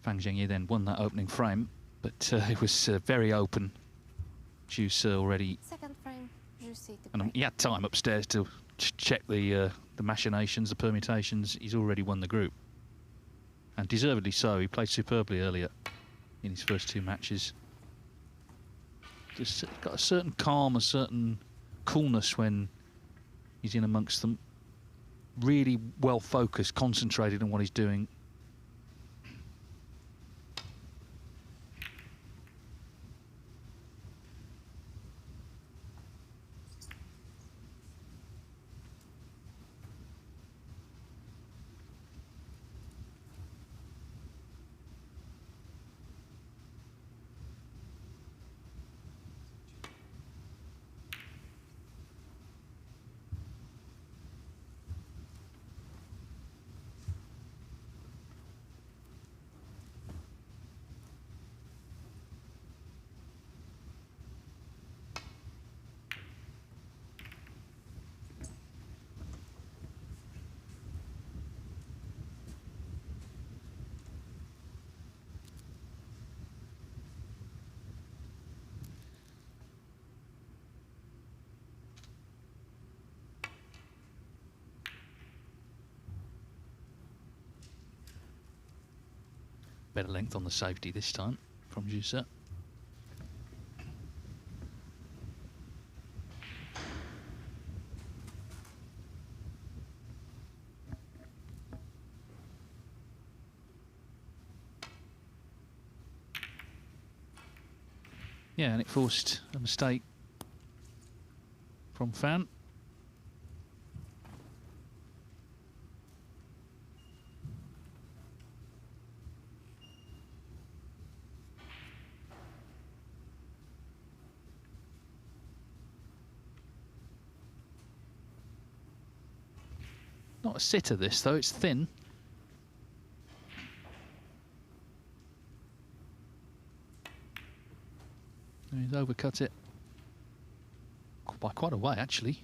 Fan Zhengyi then won that opening frame, but it was very open. Juice already. Second frame, Juicy to And play. he had time upstairs to check the machinations, the permutations. He's already won the group, and deservedly so. He played superbly earlier in his first two matches. Just got a certain calm, a certain coolness when he's in amongst them. Really well focused, concentrated on what he's doing. Better length on the safety this time from Juicer. Yeah, and it forced a mistake from Fan. Not a sitter this though, it's thin. And he's overcut it by quite a way actually.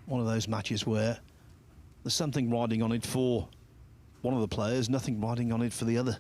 One of those matches where there's something riding on it for one of the players, nothing riding on it for the other.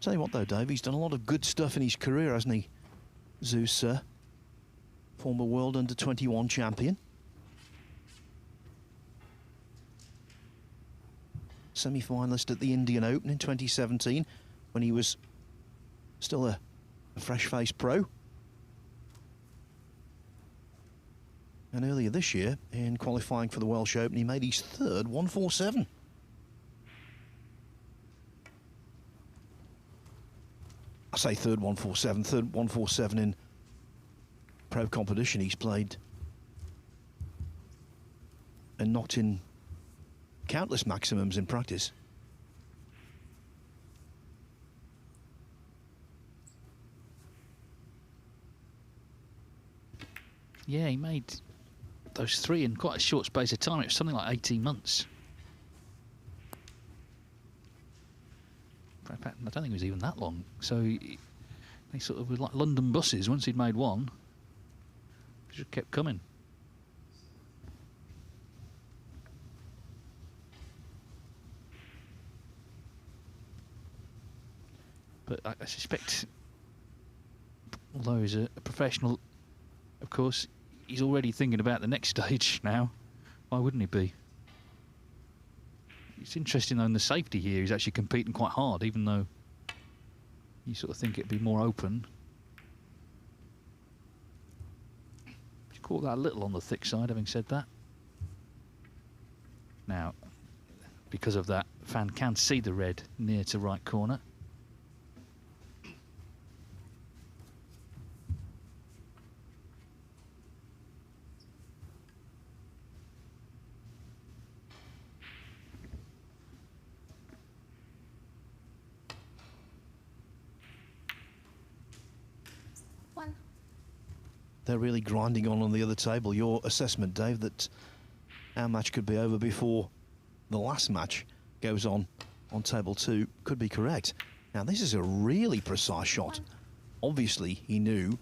Tell you what though, Dave, he's done a lot of good stuff in his career, hasn't he? Zeus, former world under-21 champion. Semi-finalist at the Indian Open in 2017 when he was still a fresh-faced pro. And earlier this year, in qualifying for the Welsh Open, he made his third 147. I say third 147 in pro competition he's played and knocked in countless maximums in practice. Yeah, he made those three in quite a short space of time. It was something like 18 months. In fact, I don't think it was even that long. So they sort of were like London buses. Once he'd made one, it just kept coming. But I suspect, although he's a professional, of course, he's already thinking about the next stage now. Why wouldn't he be? It's interesting though in the safety here, he's actually competing quite hard, even though you sort of think it'd be more open. He's caught that a little on the thick side, having said that. Now, because of that, Fan can see the red near to right corner. One. They're really grinding on the other table. Your assessment, Dave, that our match could be over before the last match goes on table 2 could be correct. Now, this is a really precise shot. Obviously, he knew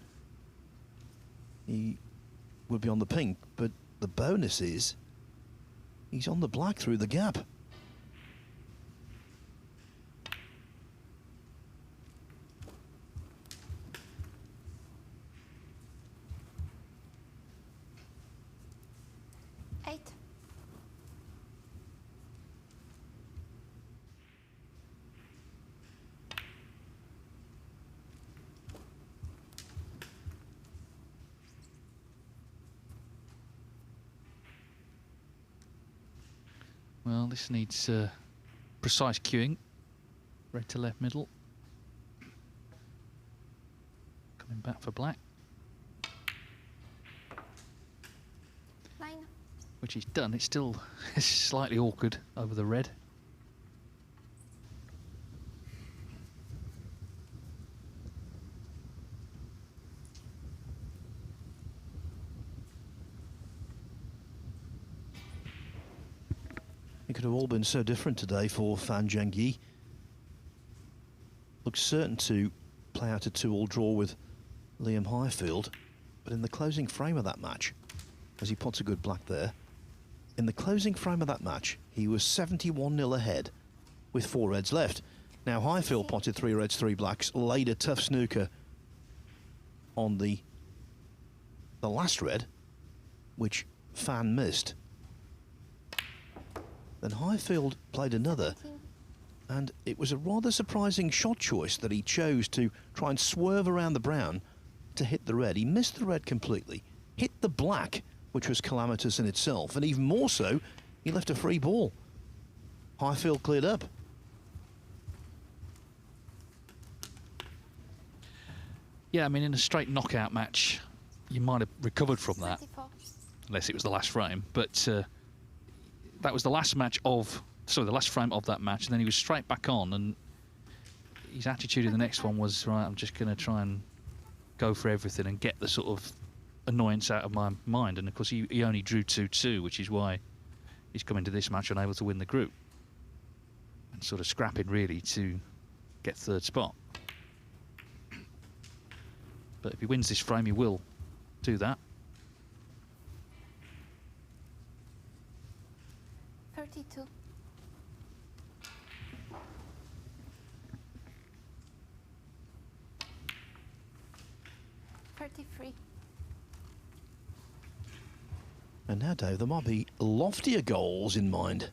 he would be on the pink, but the bonus is he's on the black through the gap. Eight. Well, this needs precise cueing. Red to left middle. Coming back for black. Nine. Which he's done. It's still slightly awkward over the red. It could have all been so different today for Fan Zhengyi. Looks certain to play out a 2-all draw with Liam Highfield, but in the closing frame of that match, as he pots a good black there, in the closing frame of that match, he was 71-0 ahead with 4 reds left. Now Highfield potted 3 reds, 3 blacks, laid a tough snooker on the last red, which Fan missed. Then Highfield played another, and it was a rather surprising shot choice that he chose to try and swerve around the brown to hit the red. He missed the red completely, hit the black, which was calamitous in itself, and even more so, he left a free ball. Highfield cleared up. Yeah, I mean, in a straight knockout match, you might have recovered from that, 24. unless it was the last frame, but that was the last match of, sorry, the last frame of that match, and then he was straight back on, and his attitude in the next one was, right, I'm just going to try and go for everything and get the sort of annoyance out of my mind. And of course, he only drew 2-2, which is why he's come into this match unable to win the group, and sort of scrapping really to get 3rd spot. But if he wins this frame, he will do that. 32. 33. And now, Dave, there might be loftier goals in mind.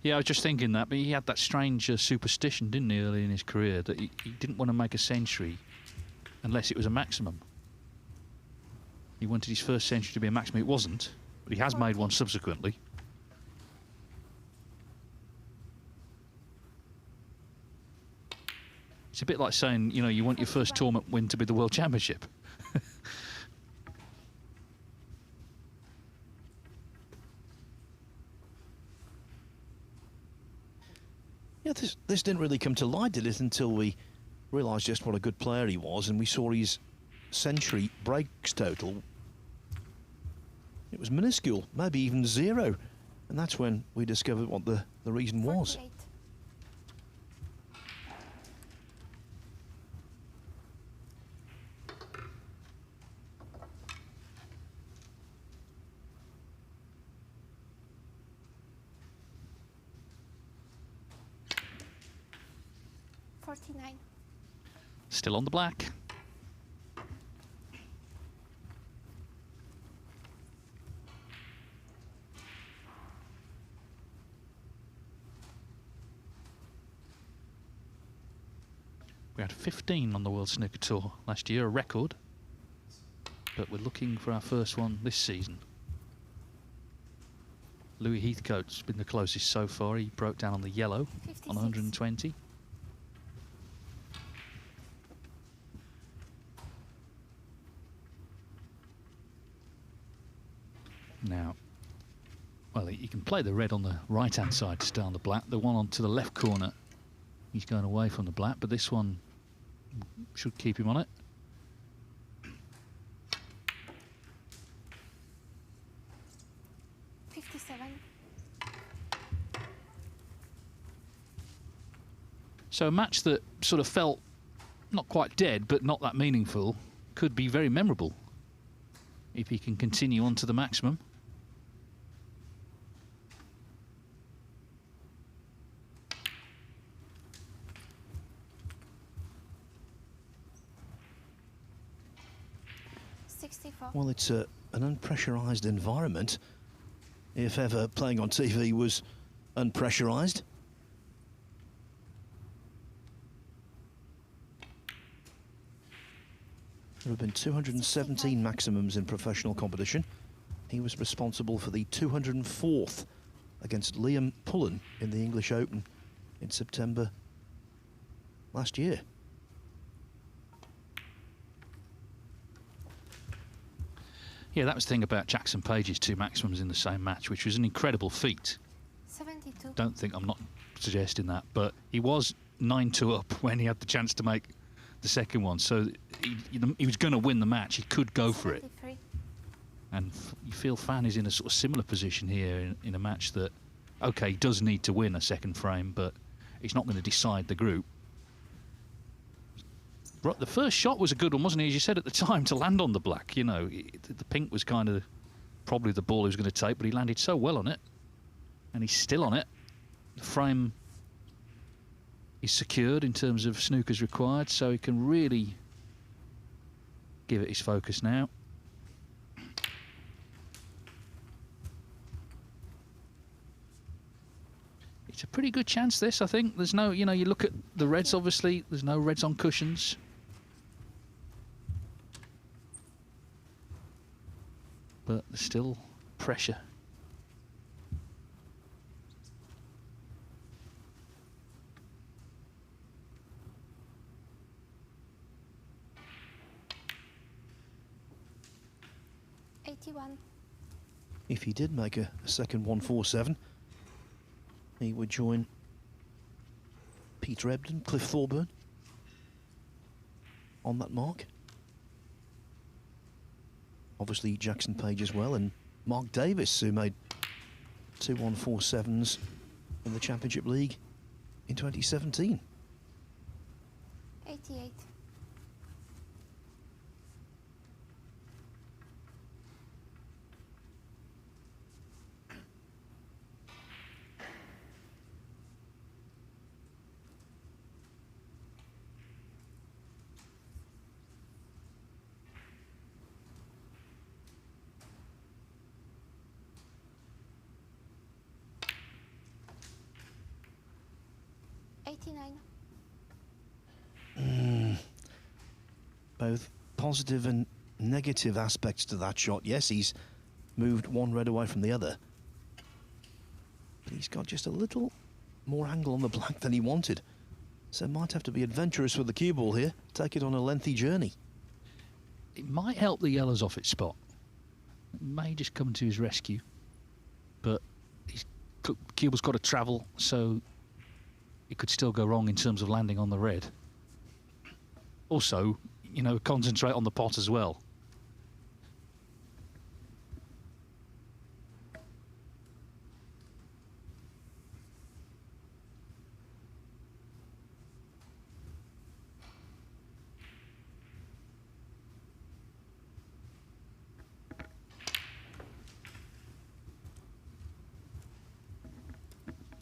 Yeah, I was just thinking that, but he had that strange superstition, didn't he, early in his career, that he didn't want to make a century unless it was a maximum. He wanted his first century to be a maximum. It wasn't, but he has made one subsequently. It's a bit like saying, you know, you want your first tournament win to be the World Championship. Yeah, this didn't really come to light, did it, until we realised just what a good player he was, and we saw his century breaks total. It was minuscule, maybe even 0, and that's when we discovered what the reason was. 48. Still on the black. We had 15 on the World Snooker Tour last year, a record. But we're looking for our first one this season. Louis Heathcote's been the closest so far. He broke down on the yellow 56. on 120. Now, well, you can play the red on the right-hand side to stay on the black. The one on to the left corner, he's going away from the black, but this one should keep him on it. So a match that sort of felt not quite dead, but not that meaningful, could be very memorable if he can continue on to the maximum. Well, it's an unpressurised environment. If ever playing on TV was unpressurised. There have been 217 maximums in professional competition. He was responsible for the 204th against Liam Pullen in the English Open in September last year. Yeah, that was the thing about Jackson Page's 2 maximums in the same match, which was an incredible feat. 72. Don't think I'm not suggesting that, but he was 9-2 up when he had the chance to make the second one, so he was going to win the match. He could go for it. 73. And you feel Fan is in a sort of similar position here in a match that, okay, he does need to win a second frame, but it's not going to decide the group. The first shot was a good one, wasn't he? As you said at the time, to land on the black. You know, the pink was kind of probably the ball he was going to take, but he landed so well on it. And he's still on it. The frame is secured in terms of snookers required, so he can really give it his focus now. It's a pretty good chance, this, I think. There's no, you know, you look at the reds, obviously, there's no reds on cushions. But there's still pressure. If he did make a second 147, he would join Peter Ebden, Cliff Thorburn on that mark. Obviously Jackson Page as well, and Mark Davis, who made 2 147s in the Championship League in 2017. 88. Both positive and negative aspects to that shot. Yes, he's moved one red away from the other, but he's got just a little more angle on the black than he wanted, so might have to be adventurous with the cue ball here, take it on a lengthy journey. It might help the yellows off its spot. It may just come to his rescue, but his cue ball's got to travel, so it could still go wrong in terms of landing on the red. Also, you know, concentrate on the pot as well.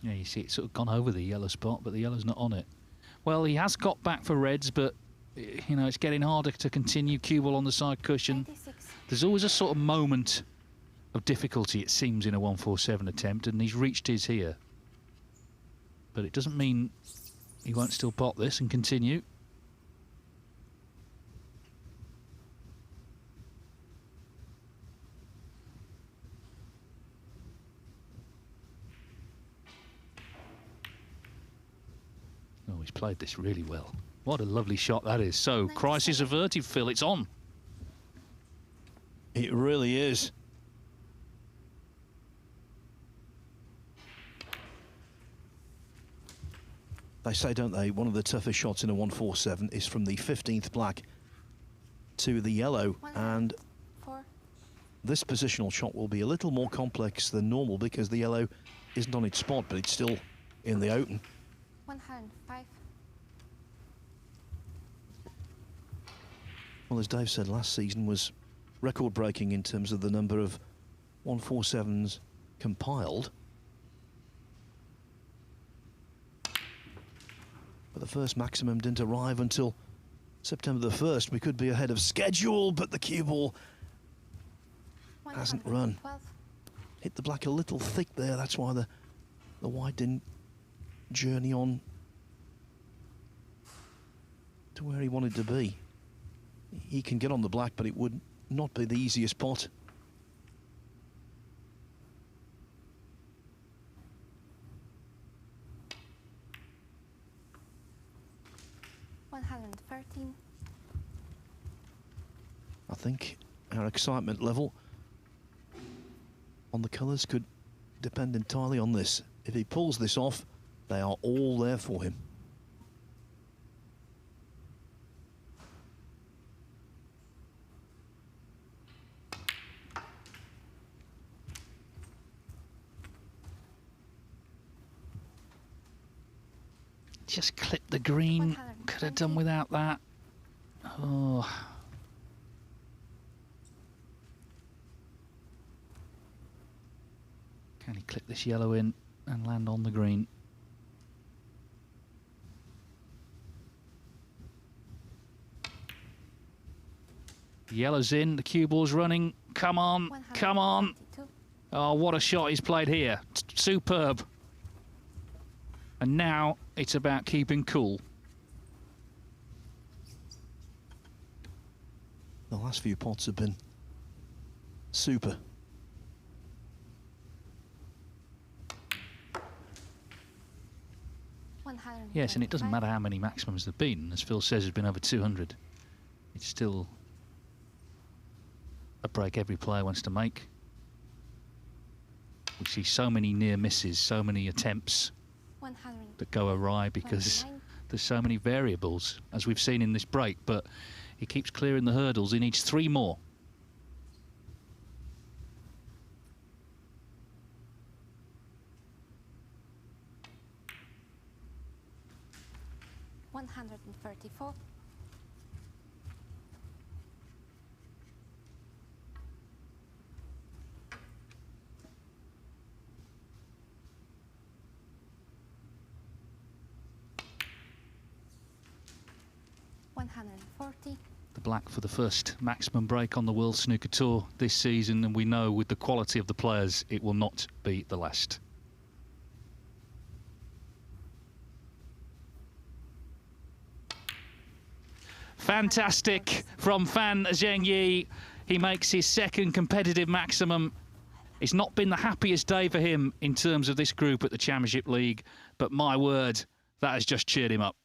Yeah, you see it's sort of gone over the yellow spot, but the yellow's not on it. Well, he has got back for reds, but you know, it's getting harder to continue. Cue ball on the side cushion. 96. There's always a sort of moment of difficulty, it seems, in a 147 attempt, and he's reached his here. But it doesn't mean he won't still pot this and continue. Oh, he's played this really well. What a lovely shot that is. So, 97. crisis averted, Phil. It's on. It really is. They say, don't they, one of the toughest shots in a 147 is from the 15th black to the yellow, and 4. this positional shot will be a little more complex than normal because the yellow isn't on its spot, but it's still in the open. 105. Well, as Dave said, last season was record-breaking in terms of the number of 147s compiled. But the first maximum didn't arrive until September the 1st. We could be ahead of schedule, but the cue ball hasn't run. 112. Hit the black a little thick there. That's why the white didn't journey on to where he wanted to be. He can get on the black, but it would not be the easiest pot. 113. I think our excitement level on the colours could depend entirely on this. If he pulls this off, they are all there for him. Just clip the green. Could have done without that. Oh. Can he clip this yellow in and land on the green? The yellow's in, the cue ball's running. Come on, come on. 122. Oh, what a shot he's played here. Superb. And now it's about keeping cool. The last few pots have been super. Yes, and it doesn't matter how many maximums there've been. As Phil says, there's been over 200. It's still a break every player wants to make. We see so many near misses, so many attempts that go awry because there's so many variables, as we've seen in this break. But he keeps clearing the hurdles. He needs 3 more. $134. $140. The black for the first maximum break on the World Snooker Tour this season, and we know with the quality of the players, it will not be the last. Fantastic from Fan Zhengyi. He makes his second competitive maximum. It's not been the happiest day for him in terms of this group at the Championship League, but my word, that has just cheered him up.